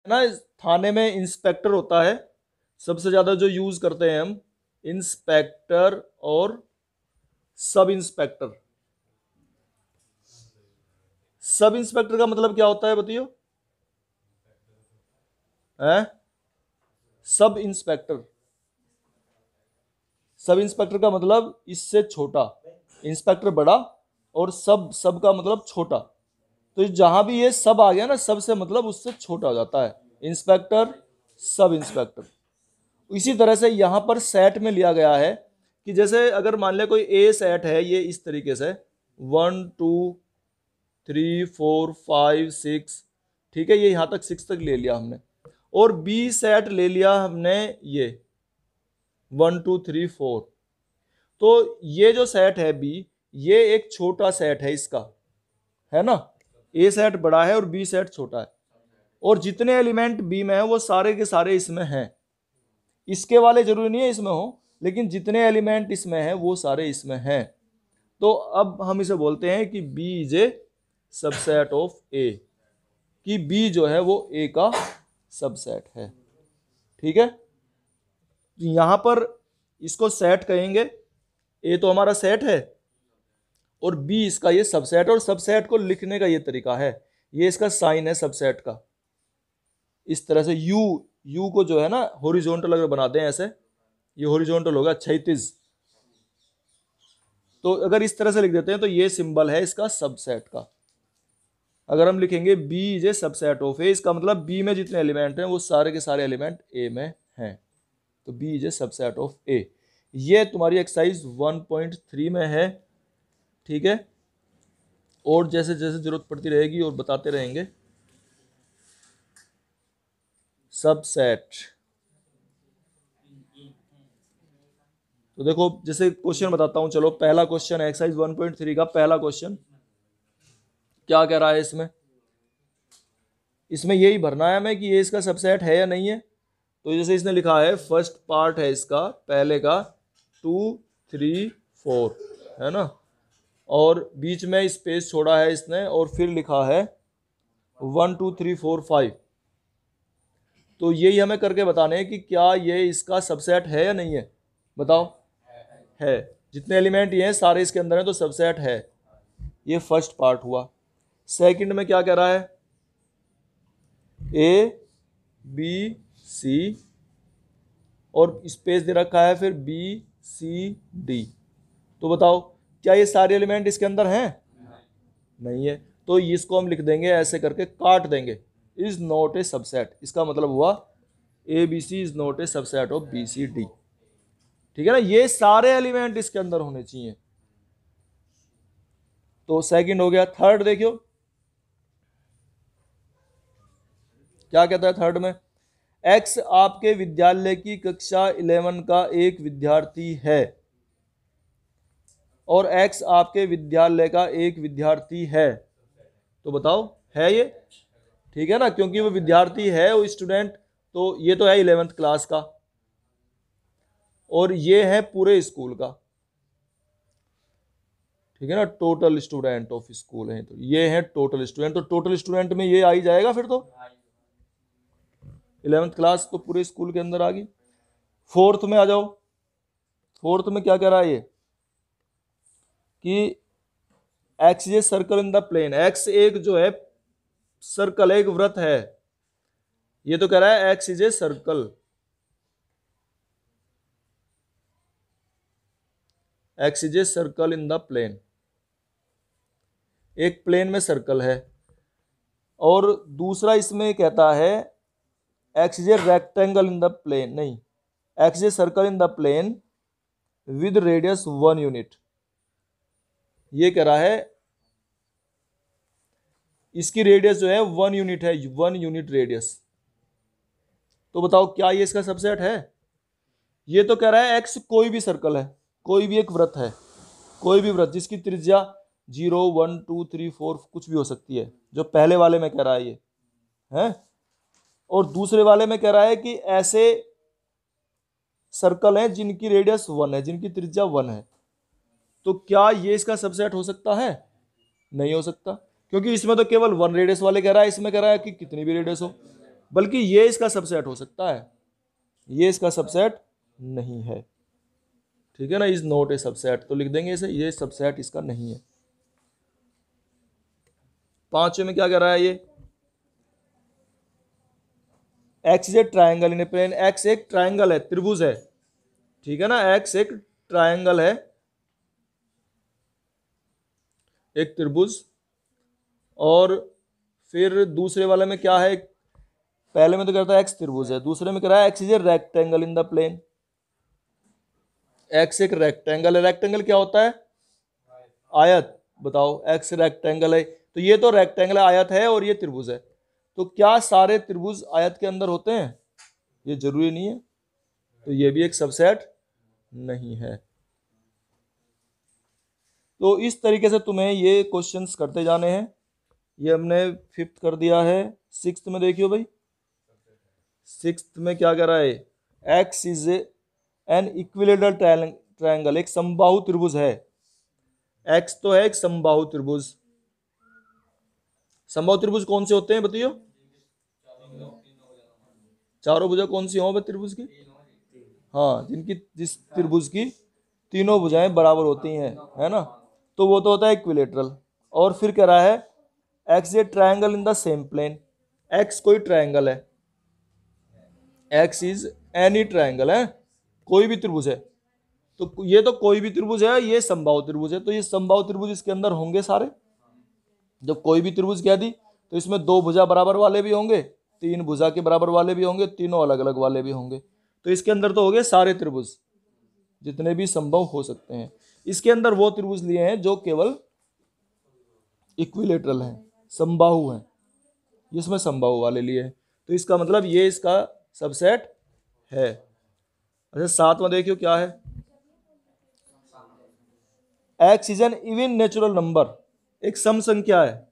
ना थाने में इंस्पेक्टर होता है, सबसे ज्यादा जो यूज करते हैं हम, इंस्पेक्टर और सब इंस्पेक्टर। सब इंस्पेक्टर का मतलब क्या होता है बताइयो? हैं? सब इंस्पेक्टर, सब इंस्पेक्टर का मतलब इससे छोटा, इंस्पेक्टर बड़ा और सब का मतलब छोटा। तो जहां भी ये सब आ गया ना, सब से मतलब उससे छोटा हो जाता है, इंस्पेक्टर, सब इंस्पेक्टर। इसी तरह से यहां पर सेट में लिया गया है कि जैसे अगर मान लिया कोई ए सेट है, ये इस तरीके से 1 2 3 4 5 6, ठीक है, ये यहां तक 6 तक ले लिया हमने। और बी सेट ले लिया हमने ये 1 2 3 4। तो ये जो सेट है बी, ये एक छोटा सेट है इसका, है ना। ए सेट बड़ा है और बी सेट छोटा है, और जितने एलिमेंट बी में है वो सारे के सारे इसमें हैं। इसके वाले जरूरी नहीं है इसमें हो, लेकिन जितने एलिमेंट इसमें हैं वो सारे इसमें हैं। तो अब हम इसे बोलते हैं कि b is a subset of a, कि बी जो है वो ए का सबसेट है। ठीक है, यहां पर इसको सेट कहेंगे, ए तो हमारा सेट है और बी इसका ये सबसेट, और सबसेट को लिखने का ये तरीका है, ये इसका साइन है सबसेट का। इस तरह से यू को जो है ना हॉरिजॉन्टल अगर बनाते हैं ऐसे, ये हॉरिजॉन्टल होगा 36। तो अगर इस तरह से लिख देते हैं तो ये सिंबल है इसका सबसेट का। अगर हम लिखेंगे b is a subset of a, इसका मतलब बी में जितने एलिमेंट हैं वो सारे के सारे एलिमेंट ए में हैं। तो b is a subset of a. ये तुम्हारी एक्सरसाइज 1.3 में है। ठीक है, और जैसे जैसे जरूरत पड़ती रहेगी और बताते रहेंगे। सबसेट, तो देखो जैसे क्वेश्चन बताता हूं, चलो पहला क्वेश्चन है एक्सरसाइज 1.3 का पहला क्वेश्चन। क्या कह रहा है इसमें? इसमें यही भरना है हमें कि ये इसका सबसेट है या नहीं है। तो जैसे इसने लिखा है फर्स्ट पार्ट है इसका पहले का 2 3 4, है ना, और बीच में स्पेस छोड़ा है इसने, और फिर लिखा है 1 2 3 4 5। तो यही हमें करके बताने हैं कि क्या ये इसका सबसेट है या नहीं है। बताओ, है। जितने एलिमेंट ये हैं सारे इसके अंदर हैं, तो सबसेट है। ये फर्स्ट पार्ट हुआ। सेकंड में क्या कह रहा है? ए बी सी और स्पेस दे रखा है फिर बी सी डी। तो बताओ क्या ये सारे एलिमेंट इसके अंदर हैं? नहीं है। तो इसको हम लिख देंगे ऐसे करके, काट देंगे, इज नॉट ए सबसेट। इसका मतलब हुआ A B C is not a subset of B C D. ठीक है ना, ये सारे एलिमेंट इसके अंदर होने चाहिए। तो सेकंड हो गया। थर्ड देखियो क्या कहता है थर्ड में? एक्स आपके विद्यालय की कक्षा 11 का एक विद्यार्थी है, और एक्स आपके विद्यालय का एक विद्यार्थी है। तो बताओ है ये? ठीक है ना, क्योंकि वो विद्यार्थी है, वो स्टूडेंट, तो ये तो है 11th क्लास का, और ये है पूरे स्कूल का। ठीक है ना, टोटल स्टूडेंट ऑफ स्कूल है, तो ये है टोटल स्टूडेंट। तो टोटल स्टूडेंट में ये आ ही जाएगा फिर, तो 11th क्लास तो पूरे स्कूल के अंदर आ गई। फोर्थ में आ जाओ। फोर्थ में क्या कह रहा है ये कि एक्स ये circle in the plane. X एक जो है सर्कल, एक वृत्त है। ये तो कह रहा है x is a circle, x is a circle in the plane. एक प्लेन में सर्कल है। और दूसरा इसमें कहता है x is a rectangle in the plane, नहीं, x is a circle in the plane with radius 1 unit. ये कह रहा है इसकी रेडियस जो है 1 यूनिट है, 1 यूनिट रेडियस। तो बताओ क्या ये इसका सबसेट है? ये तो कह रहा है एक्स कोई भी सर्कल है, कोई भी एक वृत्त है, कोई भी वृत्त जिसकी त्रिज्या 0 1 2 3 4 कुछ भी हो सकती है, जो पहले वाले में कह रहा है ये है। और दूसरे वाले में कह रहा है कि ऐसे सर्कल हैं जिनकी रेडियस 1 है, जिनकी त्रिज्या 1 है। तो क्या ये इसका सबसेट हो सकता है? नहीं हो सकता, क्योंकि इसमें तो केवल 1 रेडियस वाले कह रहा है, इसमें कह रहा है कि कितनी भी रेडियस हो। बल्कि ये इसका सबसेट हो सकता है, ये इसका सबसेट नहीं है। ठीक है ना, इज नॉट ए सबसेट, तो लिख देंगे इसे, ये सबसेट इसका नहीं है। पांचवें में क्या कह रहा है ये, x is a triangle in a plane, x एक ट्राइंगल है, त्रिभुज है। ठीक है ना, एक्स एक ट्राइंगल है, एक त्रिभुज। और फिर दूसरे वाले में क्या है, पहले में तो कहता है एक्स त्रिभुज है, दूसरे में कह रहा है x is a rectangle in the plane. X एक रेक्टेंगल है, रेक्टेंगल क्या होता है, आयत। बताओ, एक्स रेक्टेंगल है, तो ये तो रेक्टेंगल आयत है और ये त्रिभुज है। तो क्या सारे त्रिभुज आयत के अंदर होते हैं, ये जरूरी नहीं है, तो ये भी एक सबसेट नहीं है। तो इस तरीके से तुम्हें ये क्वेश्चंस करते जाने हैं। ये हमने फिफ्थ कर दिया है। सिक्स्थ में देखियो भाई, सिक्स्थ में क्या कह रहा है, x is an equilateral triangle, एक समबाहु त्रिभुज है। एक्स तो है एक समबाहु त्रिभुज। समबाहु त्रिभुज कौन से होते हैं बताइयो, चारों भुजा कौन सी हो त्रिभुज की, हाँ, जिस त्रिभुज की तीनों भुजाएं बराबर होती हैं, है ना, तो वो तो होता है इक्विलेटरल। और फिर कह रहा है x a triangle in the same plane, x कोई ट्रायंगल है, एक्स इज एनी ट्रायंगल है, कोई भी त्रिभुज है। तो ये तो कोई भी त्रिभुज है, ये समबाहु त्रिभुज है, तो ये समबाहु त्रिभुज इसके अंदर होंगे सारे। जब कोई भी त्रिभुज कह दी तो इसमें दो भुजा बराबर वाले भी होंगे, तीन भुजा के बराबर वाले भी होंगे, तीनों अलग अलग वाले भी होंगे। तो इसके अंदर तो हो गए सारे त्रिभुज जितने भी संभव हो सकते हैं। इसके अंदर वो त्रिभुज लिए हैं जो केवल इक्विलेटरल हैं, समबाहु हैं, इसमें समबाहु वाले लिए हैं। तो इसका मतलब ये इसका सबसेट है। अच्छा, सातवां देखियो क्या है, x is an even natural number, एक सम संख्या है।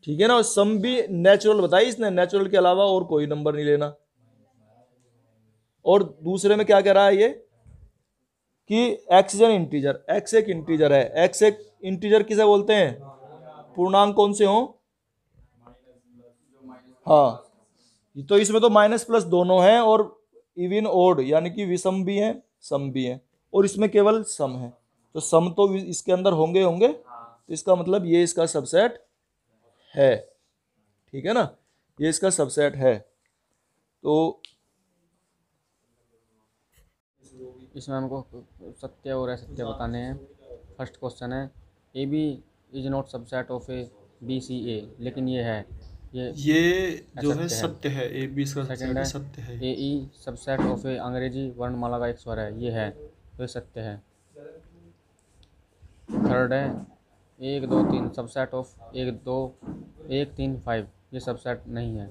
ठीक है ना, सम भी नेचुरल बताई इसने, नेचुरल के अलावा और कोई नंबर नहीं लेना। और दूसरे में क्या कह रहा है ये कि x is an integer, x एक इंटीजर है। एक्स एक इंटीजर किसे बोलते हैं, पूर्णांक कौन से हो, हाँ, तो इसमें तो माइनस प्लस दोनों हैं, और इवन ओड यानी कि विषम भी हैं सम भी हैं, और इसमें केवल सम है। तो सम तो इसके अंदर होंगे होंगे, तो इसका मतलब ये इसका सबसेट है। ठीक है ना, ये इसका सबसेट है। तो इसमें हमको सत्य और असत्य बताने हैं। फर्स्ट क्वेश्चन है, a b is not subset of a B c a, लेकिन ये है, ये जो है सत्य है, ए बी इसका सेकंड है, सत्य है। ए ई सबसेट ऑफ ए अंग्रेजी वर्णमाला का एक स्वर है, ये है, तो ये सत्य है। थर्ड है, 1 2 3 सबसेट ऑफ 1 2 1 3 5, ये सबसेट नहीं है,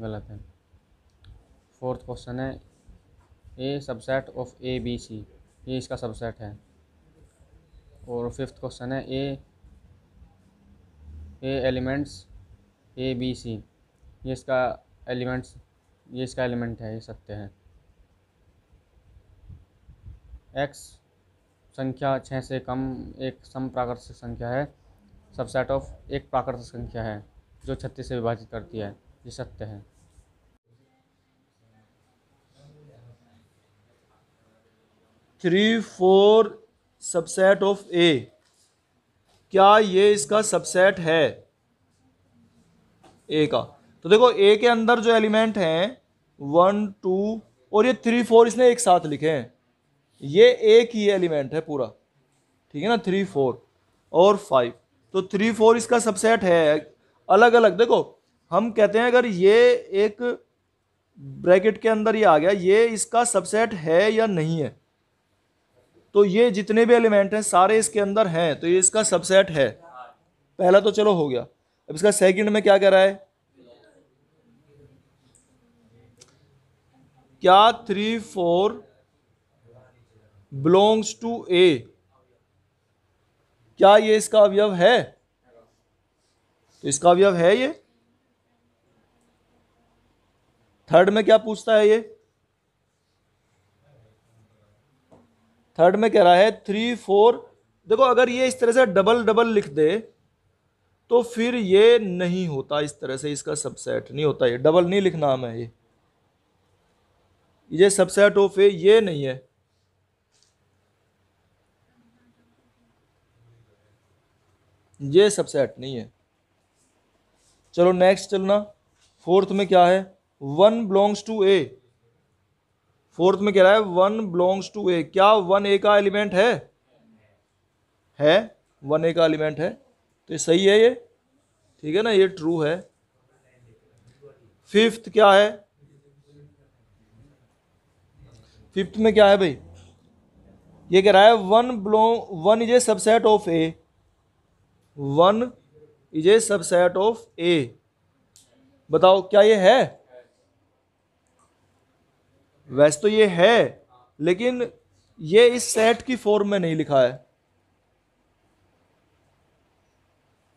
गलत है। फोर्थ क्वेश्चन है, a subset of a B c, ये इसका सबसेट है। और फिफ्थ क्वेश्चन है, ए एलिमेंट्स ए बी सी, ये इसका एलिमेंट्स, ये इसका एलिमेंट है, ये सत्य है। एक्स संख्या 6 से कम एक सम प्राकृतिक संख्या है, सबसेट ऑफ एक प्राकृतिक संख्या है जो 36 से विभाजित करती है, ये सत्य है। 3 4 सबसेट ऑफ ए, क्या ये इसका सबसेट है ए का। तो देखो ए के अंदर जो एलिमेंट हैं 1 2 और ये 3 4 इसने एक साथ लिखे हैं, ये एक ही एलिमेंट है पूरा। ठीक है ना, 3 4 और 5, तो 3 4 इसका सबसेट है। अलग अलग देखो, हम कहते हैं अगर ये एक ब्रैकेट के अंदर ये आ गया, ये इसका सबसेट है या नहीं है, तो ये जितने भी एलिमेंट हैं सारे इसके अंदर हैं, तो ये इसका सबसेट है। पहला तो चलो हो गया। अब इसका सेकंड में क्या कह रहा है, क्या 3 4 बिलोंग्स टू ए, क्या ये इसका अवयव है, तो इसका अवयव है ये। थर्ड में क्या पूछता है ये, थर्ड में कह रहा है 3 4, देखो अगर ये इस तरह से डबल डबल लिख दे तो फिर ये नहीं होता, इस तरह से इसका सबसेट नहीं होता, ये डबल नहीं लिखना हमें, ये सबसेट ऑफ ए ये नहीं है। ये सबसेट नहीं है। चलो नेक्स्ट चलना। फोर्थ में क्या है, one belongs to A. Fourth में कह रहा है वन बिलोंग्स टू ए। क्या वन ए का एलिमेंट है वन ए का एलिमेंट है, तो ये सही है, ये ठीक है ना, ये ट्रू है। फिफ्थ क्या है, फिफ्थ में क्या है भाई, ये कह रहा है one is a subset of a. One is a subset of a. बताओ क्या ये है, वैसे तो ये है, लेकिन ये इस सेट की फॉर्म में नहीं लिखा है।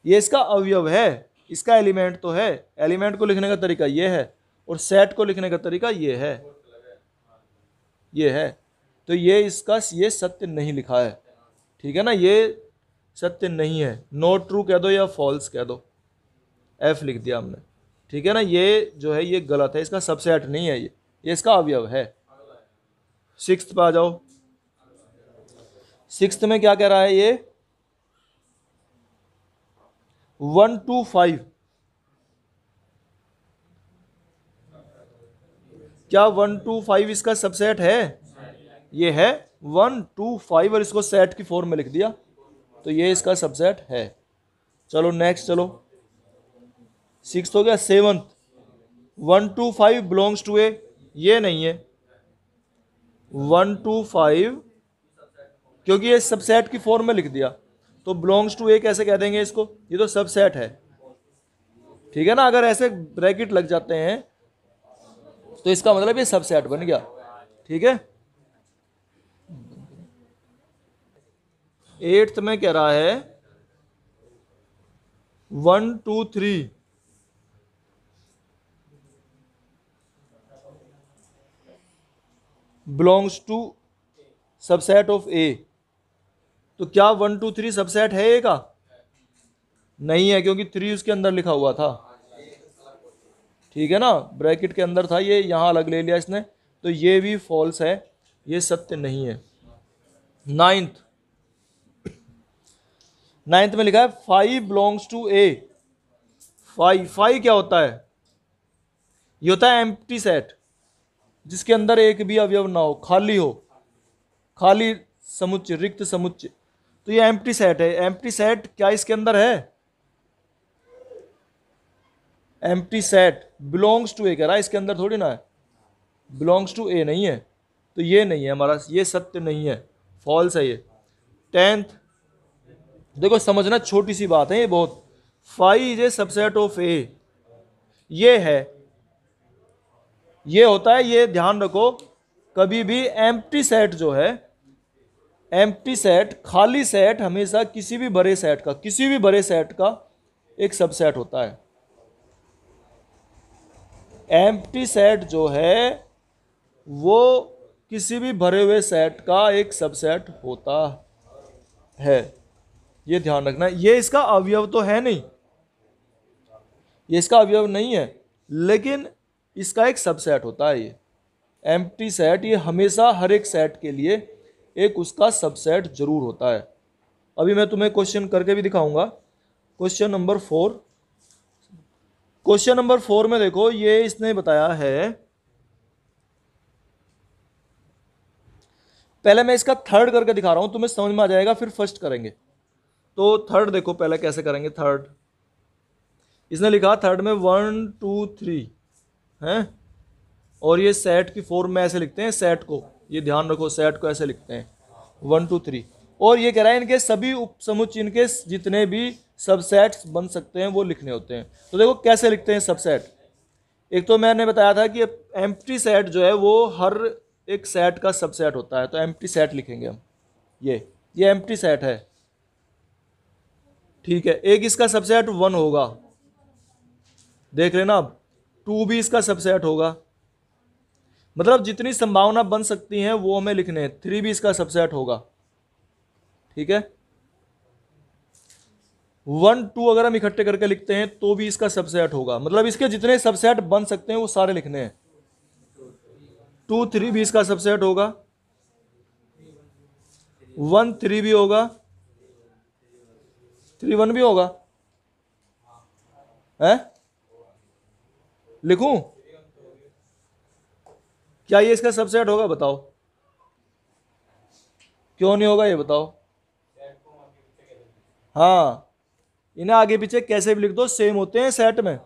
ये इसका अवयव है, इसका एलिमेंट तो है। एलिमेंट को लिखने का तरीका ये है और सेट को लिखने का तरीका ये है, ये है। तो ये इसका ये सत्य नहीं लिखा है, ठीक है ना, ये सत्य नहीं है। नॉट ट्रू कह दो या फॉल्स कह दो, एफ लिख दिया हमने, ठीक है ना। ये जो है ये गलत है, इसका सबसेट नहीं है, ये इसका अवयव है। सिक्स्थ पे आ जाओ। सिक्स्थ में क्या कह रहा है ये, 1 to 5। क्या 1 to 5 इसका सबसेट है, ये है 1 to 5 और इसको सेट की फॉर्म में लिख दिया, तो ये इसका सबसेट है। चलो नेक्स्ट चलो, सिक्स्थ हो गया। सेवंथ, 1 to 5 बिलोंग्स टू ए, ये नहीं है। 1 to 5 क्योंकि ये सबसेट की फॉर्म में लिख दिया, तो बिलोंग्स टू ए कैसे कह देंगे इसको, ये तो सबसेट है, ठीक है ना। अगर ऐसे ब्रैकेट लग जाते हैं तो इसका मतलब ये सबसेट बन गया, ठीक है। एट्थ में कह रहा है 1 2 3 बिलोंग्स टू सबसेट ऑफ ए। तो क्या 1 2 3 सबसेट है ए का, नहीं है, क्योंकि 3 उसके अंदर लिखा हुआ था, ठीक है ना, ब्रैकेट के अंदर था, ये यहां अलग ले लिया इसने, तो ये भी फॉल्स है, ये सत्य नहीं है। नाइन्थ में लिखा है 5 बिलोंग्स टू ए। 5 क्या होता है, ये होता है एम्प्टी सेट, जिसके अंदर एक भी अवयव ना हो, खाली हो, खाली समुच्चय, रिक्त समुच्चय, तो ये एम्प्टी सेट है। एम्प्टी सेट क्या इसके अंदर है, एम्प्टी सेट बिलोंग्स टू ए कह रहा है, इसके अंदर थोड़ी ना है, बिलोंग्स टू ए नहीं है, तो ये नहीं है हमारा, ये सत्य नहीं है, फॉल्स है ये। 10th देखो समझना, छोटी सी बात है ये बहुत। 5 is a subset of a, ये है, ये होता है, ये ध्यान रखो, कभी भी एम्प्टी सेट जो है, एम्प्टी सेट, खाली सेट हमेशा किसी भी बड़े सेट का, किसी भी बड़े सेट का एक सबसेट होता है। एम्प्टी सेट जो है वो किसी भी भरे हुए सेट का एक सबसेट होता है, ये ध्यान रखना। ये इसका अवयव तो है नहीं, ये इसका अवयव नहीं है, लेकिन इसका एक सबसेट होता है। ये एम्प्टी सेट, ये हमेशा हर एक सेट के लिए एक उसका सबसेट जरूर होता है। अभी मैं तुम्हें क्वेश्चन करके भी दिखाऊंगा। क्वेश्चन नंबर 4, क्वेश्चन नंबर 4 में देखो, ये इसने बताया है, पहले मैं इसका थर्ड करके दिखा रहा हूं, तुम्हें समझ में आ जाएगा, फिर फर्स्ट करेंगे। तो थर्ड देखो पहले कैसे करेंगे। थर्ड इसने लिखा, थर्ड में 1 2 3 है, और ये सेट की फॉर्म में ऐसे लिखते हैं सेट को, ये ध्यान रखो, सेट को ऐसे लिखते हैं 1 2 3, और ये कह रहा है इनके सभी उपसमुच्चय, इनके जितने भी सबसेट्स बन सकते हैं वो लिखने होते हैं। तो देखो कैसे लिखते हैं सबसेट। एक तो मैंने बताया था कि एम्प्टी सेट जो है वो हर एक सेट का सबसेट होता है, तो एम्प्टी सेट लिखेंगे हम, ये एम्प्टी सेट है, ठीक है। एक इसका सबसेट 1 होगा, देख लेना, अब 2 भी इसका सबसेट होगा, मतलब जितनी संभावना बन सकती हैं वो हमें लिखने हैं। 3 भी इसका सबसेट होगा, ठीक है। 1 2 अगर हम इकट्ठे करके लिखते हैं तो भी इसका सबसेट होगा, मतलब इसके जितने सबसेट बन सकते हैं वो सारे लिखने हैं। 2 3 भी इसका सबसेट होगा, 1 3 भी होगा, 3 1 भी होगा, है? लिखूं? क्या ये इसका सबसेट होगा बताओ? क्यों नहीं होगा ये बताओ? हाँ, इन्हें आगे पीछे कैसे भी लिख दो सेम होते हैं सेट में।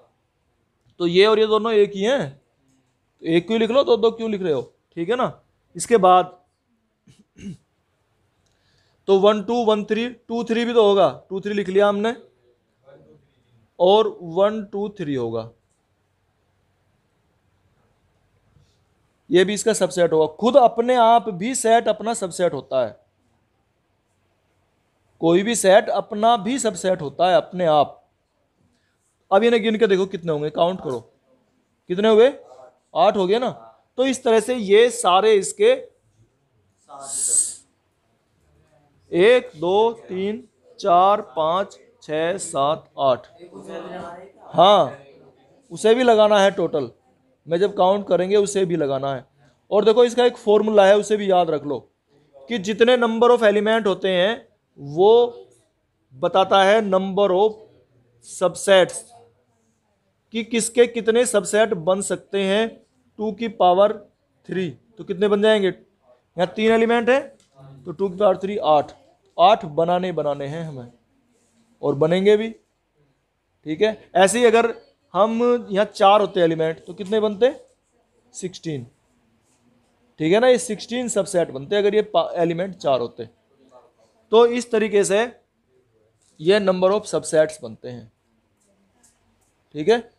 तो ये और ये दोनों एक ही हैं, तो एक क्यों लिख लो, दो दो क्यों लिख रहे हो? ठीक है ना। इसके बाद तो 1 2 1 3 2 3 भी तो होगा, 2 3 लिख लिया हमने, और 1 2 3 होगा, ये भी इसका सबसेट होगा। खुद अपने आप भी सेट अपना सबसेट होता है, कोई भी सेट अपना भी सबसेट होता है अपने आप। अब इन्हें गिन के देखो कितने होंगे, काउंट करो कितने हुए, 8 हो गए ना। तो इस तरह से ये सारे इसके 1 2 3 4 5 6 7 8, हाँ उसे भी लगाना है टोटल में, जब काउंट करेंगे उसे भी लगाना है। और देखो इसका एक फॉर्मूला है, उसे भी याद रख लो कि जितने नंबर ऑफ एलिमेंट होते हैं वो बताता है नंबर ऑफ सबसेट्स, कि किसके कितने सबसेट बन सकते हैं 2 की पावर 3। तो कितने बन जाएंगे, यहाँ 3 एलिमेंट है तो 2 की पावर 3 8, 8 बनाने हैं हमें, और बनेंगे भी। ठीक है, ऐसे ही अगर हम यहाँ 4 होते एलिमेंट तो कितने बनते, 16। ठीक है ना, ये 16 सबसेट बनते अगर ये एलिमेंट 4 होते। तो इस तरीके से ये नंबर ऑफ सबसेट्स बनते हैं। ठीक है,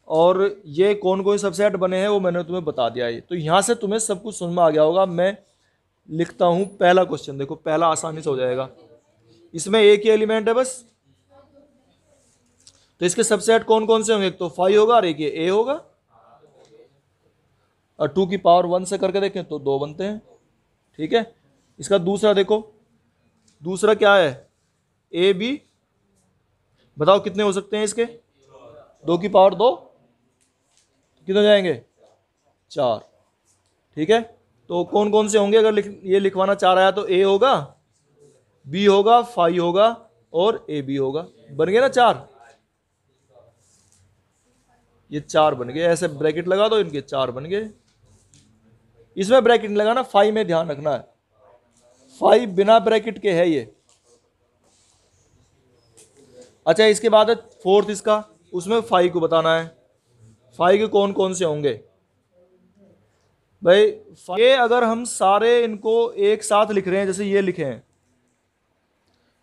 और ये कौन कौन सबसेट बने हैं वो मैंने तुम्हें बता दिया है। तो यहां से तुम्हें सब कुछ समझ में आ गया होगा। मैं लिखता हूं पहला क्वेश्चन, देखो पहला आसानी से हो जाएगा, इसमें एक ही एलिमेंट है बस, तो इसके सबसेट कौन कौन से होंगे, एक तो 5 होगा और एक ये ए होगा, और 2 की पावर 1 से करके देखें तो 2 बनते हैं। ठीक है, इसका दूसरा देखो, दूसरा क्या है, ए बी, बताओ कितने हो सकते हैं इसके, 2 की पावर 2, कितने हो जाएंगे, 4। ठीक है, तो कौन कौन से होंगे, अगर ये लिखवाना चाह रहा है तो ए होगा, बी होगा, 5 होगा और ए बी होगा, बन गए ना 4। ये 4 बन गए, ऐसे ब्रैकेट लगा दो, इनके 4 बन गए। इसमें ब्रैकेट नहीं लगाना, 5 में ध्यान रखना है, 5 बिना ब्रैकेट के है ये। अच्छा, इसके बाद है फोर्थ इसका, उसमें 5 को बताना है, 5 के कौन कौन से होंगे भाई। ये अगर हम सारे इनको एक साथ लिख रहे हैं, जैसे ये लिखे हैं,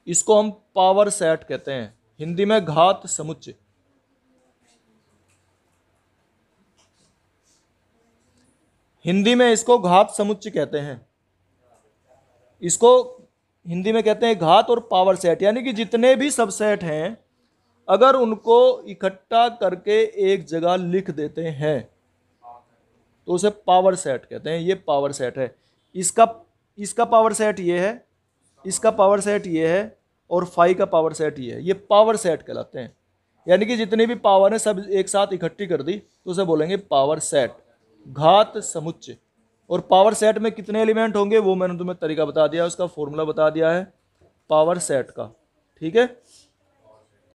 इसको हम पावर सेट कहते हैं, हिंदी में घात समुच्चय। हिंदी में इसको घात समुच्चय कहते हैं, इसको हिंदी में कहते हैं घात और पावर सेट। यानी कि जितने भी सबसेट हैं अगर उनको इकट्ठा करके एक जगह लिख देते हैं तो उसे पावर सेट कहते हैं। ये पावर सेट है, इसका पावर सेट ये है, इसका पावर सेट ये है, और 5 का पावर सेट ये है, ये पावर सेट कहलाते हैं। यानी कि जितनी भी पावर है सब एक साथ इकट्ठी कर दी तो उसे बोलेंगे पावर सेट, घात समुच्चय। और पावर सेट में कितने एलिमेंट होंगे वो मैंने तुम्हें तरीका बता दिया, उसका फॉर्मूला बता दिया है पावर सेट का। ठीक है।